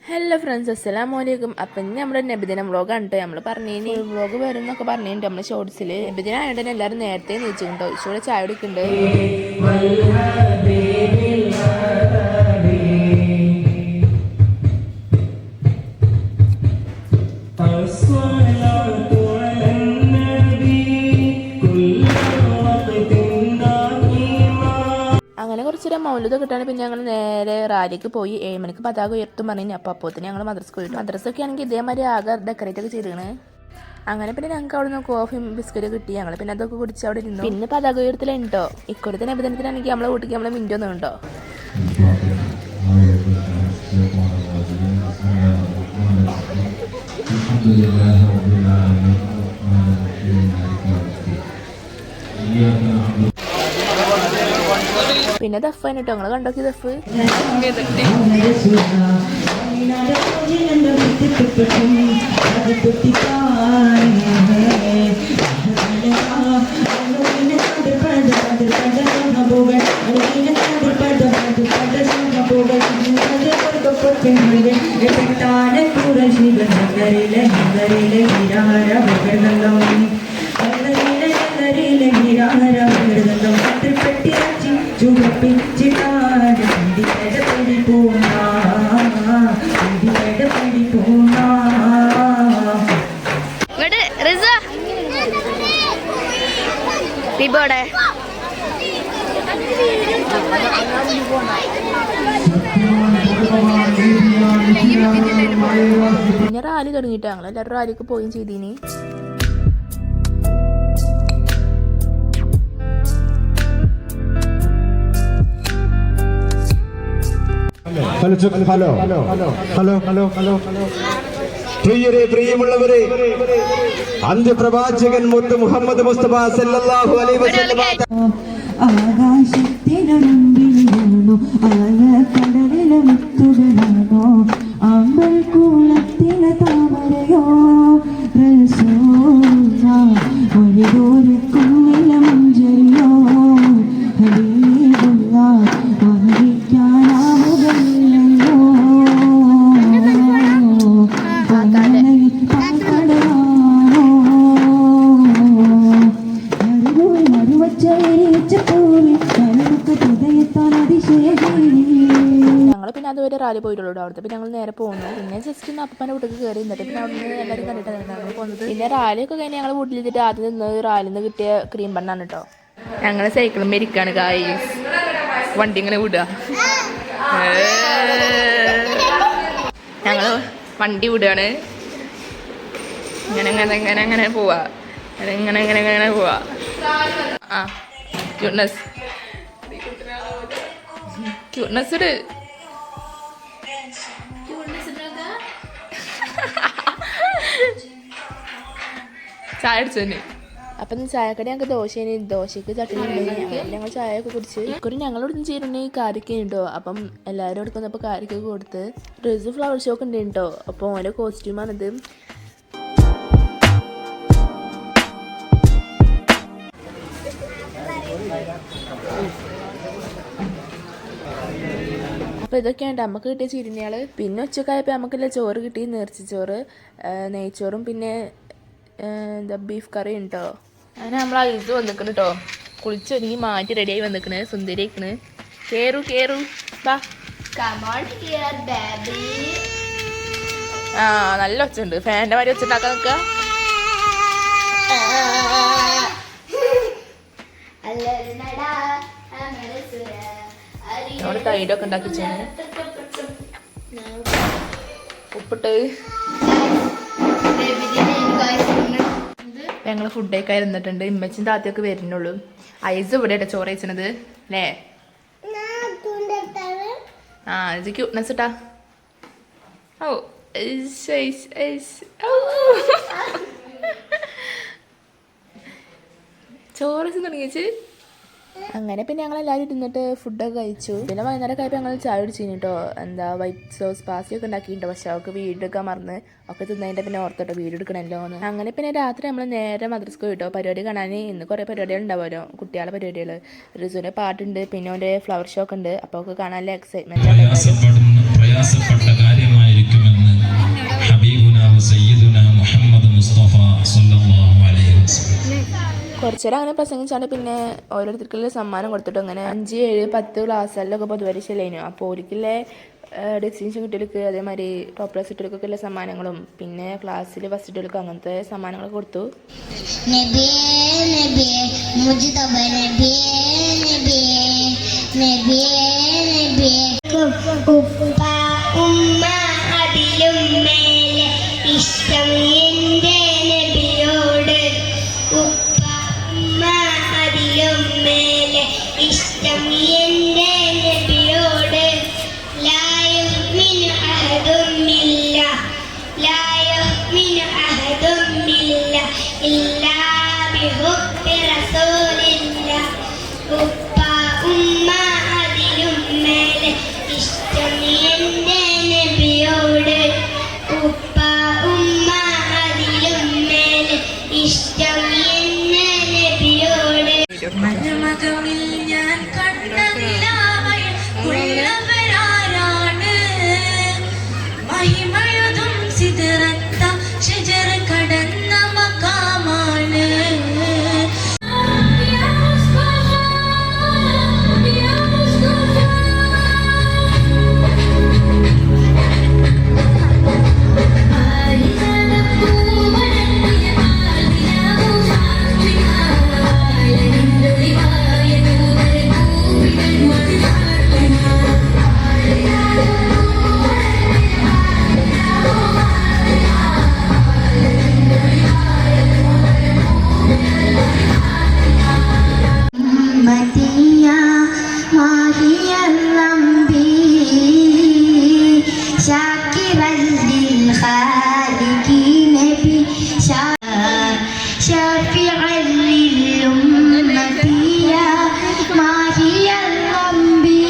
Hello friends, അസ്സലാമലൈക്കും. അപ്പം ഇനി നമ്മുടെ നബിദിന വ്ളോഗാണ് കേട്ടോ. നമ്മൾ പറഞ്ഞിനി വ്ളോഗ് വരും എന്നൊക്കെ പറഞ്ഞിട്ടുണ്ട് നമ്മൾ ഷോർട്സിൽ. നബിദിന ആയതുകൊണ്ട് തന്നെ എല്ലാവരും നേരത്തെ നീച്ചിട്ടുണ്ടോ. ഇച്ചൂടെ ചായ കുടിക്കുന്നുണ്ട്. അങ്ങനെ കുറച്ചൊരു മൗലൂദ് കിട്ടാണ്. പിന്നെ ഞങ്ങൾ നേരെ റാലിക്ക് പോയി 7 മണിക്ക് പതാക ഉയർത്തും പറഞ്ഞു. അപ്പോൾ അപ്പോത്തിന് ഞങ്ങൾ മദ്രസക്ക് പോയിട്ട്, മദ്രസൊക്കെ ആണെങ്കിൽ ഇതേമാതിരി ആകെ ഡെക്കറേറ്റ് ഒക്കെ ചെയ്തിരുന്നു. അങ്ങനെ പിന്നെ ഞങ്ങൾക്ക് അവിടെ നിന്ന് കോഫിയും ബിസ്ക്കറ്റ് കിട്ടി. ഞങ്ങൾ പിന്നെ അതൊക്കെ കുടിച്ച് അവിടെ ഇരുന്നു. പിന്നെ പതാക ഉയർത്തലുണ്ടോ. ഇക്കൊല്ലത്തെ നബിദിനത്തിനാണെങ്കിൽ നമ്മളെ വീട്ടിലേക്ക് നമ്മളെ മിൻറ്റൊന്നും ഉണ്ടോ. പിന്നെ ദഫാണ് കേട്ടോ. ഞങ്ങൾ കണ്ടോക്കി ദഫ്. ിബോടെ പിന്നെ റാലി തുടങ്ങിയിട്ട് ഞങ്ങൾ എല്ലാവരും റാലിക്ക് പോവുകയും ചെയ്തീനി. Hello hello hello hello hello hello പ്രിയരെ, പ്രിയമുള്ളവരെ, അന്ത്യപ്രവാചകൻ മുത്ത് മുഹമ്മദ് മുസ്തഫ സല്ലല്ലാഹു അലൈഹി വസല്ലം ആകാശത്തിനുമ്പിലാണോ ആഴക്കടലിലെ മുത്തുകളാണോ ആമ്പൽ കൂളത്തിലെ താമരയോ ഒരിടോരക്കും നിലമഞ്ചരിയോ ഹബീബുള്ള വഹിക്കാനാവുകയില്ലല്ലോ ഞങ്ങൾ പിന്നെ അതുവരെ റാലി പോയിട്ടുള്ളൂ. അവിടുത്തെ പിന്നെ ഞങ്ങൾ നേരെ പോകുന്നു. പിന്നെ ജസ്റ്റ് ഒന്ന് അപ്പൻ്റെ വീട്ടിലേക്ക് കയറി എന്നിട്ട് പിന്നെ അവിടെ നിന്ന് എല്ലാവരും കണ്ടിട്ടാണ് ഞങ്ങൾ പോകുന്നത്. പിന്നെ റാലിയൊക്കെ കഴിഞ്ഞ് ഞങ്ങൾ വീട്ടിലെത്തിയിട്ട് ആദ്യം നിന്ന് റാലിയിൽ നിന്ന് കിട്ടിയ ക്രീം ബണ്ണാണ് കേട്ടോ. ഞങ്ങൾ സൈക്കിളും മെരിക്കാണ് ഗായ്സ്. വണ്ടി ഇങ്ങനെ വിടുക. ഞങ്ങൾ വണ്ടി വിടുകയാണ്. ഇങ്ങനെ ഇങ്ങനെ ഇങ്ങനെ അങ്ങനെ പോവാ. ഇങ്ങനെ ഇങ്ങനെ ഇങ്ങനെ പോവാ. ആ ക്യൂട്ട്നെസ് ക്യൂട്ട്നെസ് ചായ അടിച്ചു തന്നെ. അപ്പം ചായക്കടി ഞങ്ങൾക്ക് ദോശയ്ക്ക് ചട്ടണി ഉണ്ടെങ്കിൽ ഞങ്ങൾ ചായയൊക്കെ കുടിച്ച് ഇക്കുറി ഞങ്ങളോടൊന്നും ചെയ്തിട്ടുണ്ടെങ്കിൽ കാരിക്ക ഉണ്ടോ. അപ്പം എല്ലാവരും എടുക്കുന്നപ്പോൾ കാരിക്കൊക്കെ കൊടുത്ത് ഡ്രസ്സ് ഫ്ലവർ ഷോ ഒക്കെ ഉണ്ട് കേട്ടോ. അപ്പോൾ ഓരോ കോസ്റ്റ്യൂമാണിത്. അപ്പോൾ ഇതൊക്കെയാണ് നമുക്ക് കിട്ടിയ ചിരിഞ്ഞാൾ. പിന്നെ ഉച്ചക്കായപ്പോൾ നമുക്കില്ല ചോറ് കിട്ടി. നേർച്ചച്ചോറ്, നെയ്ച്ചോറും പിന്നെ എന്താ ബീഫ് കറി ഉണ്ടോ. അങ്ങനെ നമ്മൾ ഇത് വന്നിക്കണ് കേട്ടോ. കുളിച്ചൊരുങ്ങി മാറ്റി റെഡിയായി വന്നിക്കണ്. സുന്ദരി ആയിക്കണ്. കേറു കേറു ബാ. ആ നല്ല ഒച്ചുണ്ട്. ഫാൻ്റെ മാതിരി ഒച്ചുണ്ടാക്കാൻ നിൽക്കുക. നമ്മൾ തൈരൊക്കെ ഉണ്ടാക്കി വെച്ചാണ്. ഉപ്പിട്ട് ഞങ്ങൾ ഫുഡൊക്കെ ഇരുന്നിട്ടുണ്ട്. ഇമ്മച്ചും താത്തയൊക്കെ വരുന്നുള്ളൂ. ഐസ് ഇവിടെ ചോറ് വെച്ചത് അല്ലേ. ആ ഇത് ക്യൂട്ട്നെസ് ഇട്ടാ. ഓ ചോറ് വെച്ച് തുടങ്ങിച്ച്. അങ്ങനെ പിന്നെ ഞങ്ങൾ എല്ലാവരും ഇരുന്നിട്ട് ഫുഡൊക്കെ കഴിച്ചു. പിന്നെ വൈകുന്നേരം ആയപ്പോൾ ഞങ്ങൾ ചായ കുടിച്ചു കേട്ടോ. എന്താ വൈറ്റ് സോസ് പാസ്റ്റിയൊക്കെ ഉണ്ടാക്കിയിട്ടോ. പക്ഷെ അവർക്ക് വീഡിയോ എടുക്കാൻ മറന്ന് ഒക്കെ തിന്നതിൻ്റെ പിന്നെ ഓർത്തോട്ടോ വീഡിയോ എടുക്കണമല്ലോ എന്ന്. അങ്ങനെ പിന്നെ രാത്രി നമ്മൾ നേരെ മദ്രസക്ക് പോയിട്ടോ. പരിപാടി കാണാൻ ഇന്ന് കുറേ പരിപാടികൾ ഉണ്ടാവുമല്ലോ, കുട്ടികളുടെ പരിപാടികൾ. റിസുവിൻ്റെ പാട്ടുണ്ട്, പിന്നെ അവൻ്റെ ഫ്ലവർ ഷോ ഒക്കെ ഉണ്ട്. അപ്പോൾ ഒക്കെ കാണാനുള്ള എക്സൈറ്റ്മെൻറ്റ്. പ്രയാസപ്പെട്ട കാര്യമായിരിക്കും കുറച്ചേരം അങ്ങനെ പ്രസംഗിച്ചാണ്ട് പിന്നെ ഓരോരുത്തർക്കുള്ള സമ്മാനം കൊടുത്തിട്ട് അങ്ങനെ 5, 7, 10 ക്ലാസ്സുകളിലൊക്കെ പൊതുപരീക്ഷയില്ലേനു. അപ്പോൾ ഒരിക്കലെ ഡിസ്റ്റിങ്ഷൻ കിട്ടിയവർക്ക് അതേമാതിരി ടോപ്പ് ക്ലാസ് കിട്ടിയവർക്കൊക്കെ ഉള്ള സമ്മാനങ്ങളും പിന്നെ ക്ലാസ്സിൽ ഫസ്റ്റ് കിട്ടിയവർക്ക് അങ്ങനത്തെ സമ്മാനങ്ങളൊക്കെ കൊടുത്തു. ഉപ്പ ഉമ്മ അതിലും മേലെ ഇഷ്ടം എൻ്റെ നബിയോട്. ഉപ്പ ഉമ്മ അതിലും മേലെ ഇഷ്ടം എൻ്റെ നബിയോട്. ലാ യുഅ്മിനു അഹദും ബില്ലാഹ് ലാ യുഅ്മിനു അഹദും ബില്ലാഹ് ഇല്ലാ ബിഹുബ്ബി റസൂലില്ലാഹ്. ഉപ്പ ഉമ്മ അതിലും മേലെ ഇഷ്ടം എൻ്റെ നബിയോട്. ഉപ്പ ഉമ്മ അതിലും മേലെ ഇഷ്ടം എൻ്റെ നബിയോട്. മകമിൽ ഞാൻ കണ്ട നിലാവഴകുള്ളവരാരാണ്? മഹിമഴുതും സിദ്റത്ത ഷജർ കടന്ന മഖാമാണ്. مديا ماهي الرمبي شاكرا للخالق نبي شافعا للأمة يا ماهي الرمبي.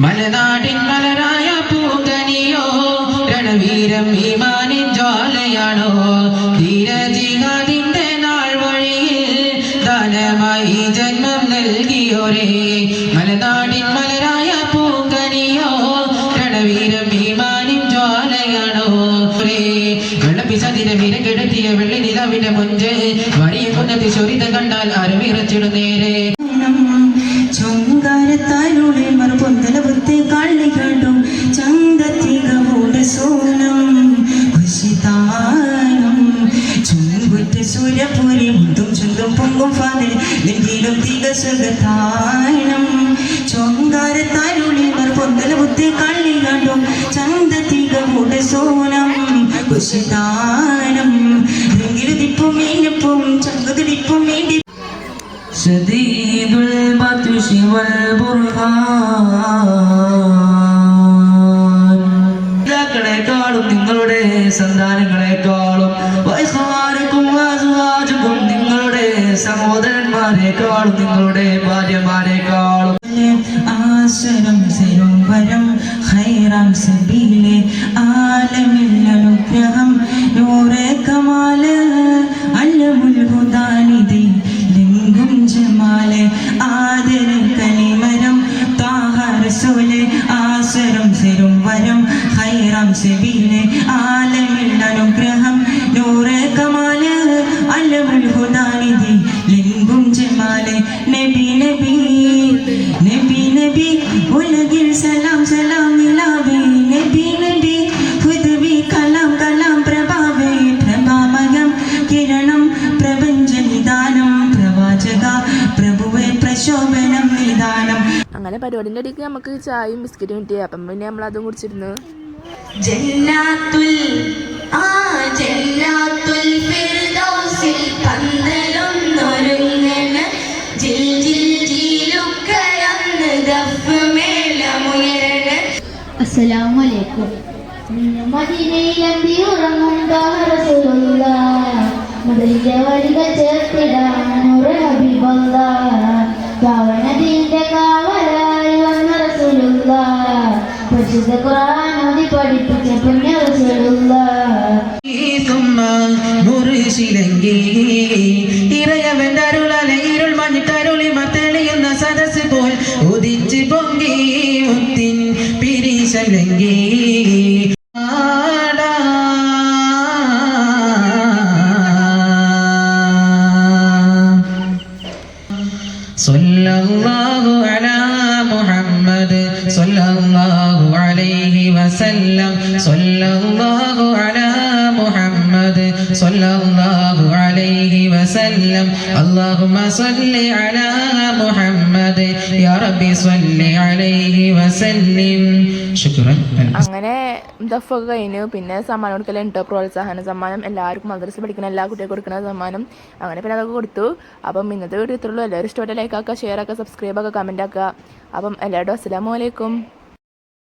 മലനാടിൻ മലരായ പൂങ്കനിയോ രണവീരം ഈമാനിൻ ജ്വാലയാണോ ധീരജിഹാദിന്റെ നാൾ വഴിയിൽ ദാനമായി ജന്മം നൽകിയോരേ. മലനാടിൻ മലരായ പൂങ്കനിയോ രണവീരം ഈമാനിൻ ജ്വാലയാണോ വെള്ളപ്പിച്ചതിനെ വീരം കെടുത്തിയ വെള്ളി നിലാവിന്റെ മുഞ്ച് വഴിയെ കുന്നത്തി ശോരിത കണ്ടാൽ അരവിറച്ചിടും നേരെ. ചൊങ്കാരത്താരുടെ മറുപൊന്തല വൃത്തി കാളികളും ചന്തത്തികവോട് സോനം ഖുശിതാനം ചുങ്കുറ്റ സൂര്യപൂരി മുണ്ടും ചുണ്ടും പൊങ്കും ഫാദിൽ നെഞ്ചിലും തികസുഖതാനം. ചൊങ്കാരത്താരുടെ മറുപൊന്തല വൃത്തി കാളികളും ചന്തത്തികവോട് സോനം ഖുശിതാനം. രംഗിലുതിപ്പും മീനപ്പും ചങ്കുതിരിപ്പും മീണ്ടി شديد البطش والبرهان. ളെക്കാളും നിങ്ങളുടെ സന്താനങ്ങളെക്കാളും വൈസ്വാരിക്കും നിങ്ങളുടെ സഹോദരന്മാരെക്കാളും നിങ്ങളുടെ ഭാര്യമാരെക്കാളും ആശ്രം വരം ഖൈറാം സബീലെ ആലമിൽ അനുഗ്രഹം നൂറെ കമാല് അല്ലമുൽ ഹുദാനിധി ലിംഗും ജമാലെ ആദര കനിമരം താഹ റസൂലെ ആശ്രം വരം ഖൈറാം സബീലെ ആലമിൽ അനുഗ്രഹം നൂറെ കമാല് അല്ലമുൽ ഹുദാനിധി ലിംഗും ജമാലെ നബി നബി നബി നബി ഉലകിൽ സലാം സലാം നിലാവേ നബി നബി ഹുദവി കലാം കലാം പ്രഭാവേ പ്രഭാമകം കിരണം പ്രപഞ്ച നിദാനം പ്രവാചക പ്രഭുവേ പ്രശോഭനം നിദാനം. അങ്ങനെ പരിപാടിൻ്റെ ഇടയ്ക്ക് നമുക്ക് ചായയും ബിസ്ക്കറ്റും കിട്ടി. അപ്പം പിന്നെ നമ്മളതും കുടിച്ചിരുന്നു. ജന്നാത്തുൽ ജന്നാത്തുൽ ഫിർദൗസിൽ പന്തലൊന്നൊരുങ്ങണ ജിൽ ജിൽ ജിലുക്കയന്ന് ദഫ് മേളമുയരണ. അസ്സലാമു അലൈക്കും. മദീനയിലമ്പി ഉറങ്ങും റസൂലുള്ളാഹ് മുതലിന്റെ വരികൾ ചേർത്തിടാൻ നൂറ് ഹബീബല്ലാഹ്. പാവനത്തിന്റെ കാവലായി വന്ന റസൂലുള്ളാഹ് പരിശുദ്ധ ഖുർആൻ ഓതി പഠിപ്പിച്ച പുണ്യ റസൂലുള്ളാഹ്. മുറിശിലങ്കി ഇറയവന്റെ അരുളലെ ഇരുൾ മഞ്ഞിട്ടരുളി മത്തെളിയുന്ന സദസ് പോൽ ഉദിച്ച് പൊങ്കി മുത്തിൻ പിരീശലങ്കി. وسلم اللهم صل على محمد يا ربي صل عليه وسلم شكرا. അങ്ങനെ ദഫൊക്കെ കഴിഞ്ഞു. പിന്നെ സമ്മാനം കൊടുക്കലുണ്ട്, പ്രോത്സാഹന സമ്മാനം, എല്ലാവർക്കും മദ്രസ പഠിക്കുന്ന എല്ലാ കുട്ടികൾക്കും കൊടുക്കുന്ന സമ്മാനം. അങ്ങനെ പിന്നെ അതൊക്കെ കൊടുത്തു. അപ്പം ഇന്നത്തെ വീഡിയോ ഇത്രയുള്ളൂ. എല്ലാവരും ഇഷ്ടപ്പെട്ട ലൈക്ക് ആക്കുക, ഷെയർ ആക്കുക, സബ്സ്ക്രൈബ് ആക്കുക, കമൻറ്റ് ആക്കുക. അപ്പം എല്ലാവരും അസ്സലാമു അലൈക്കും.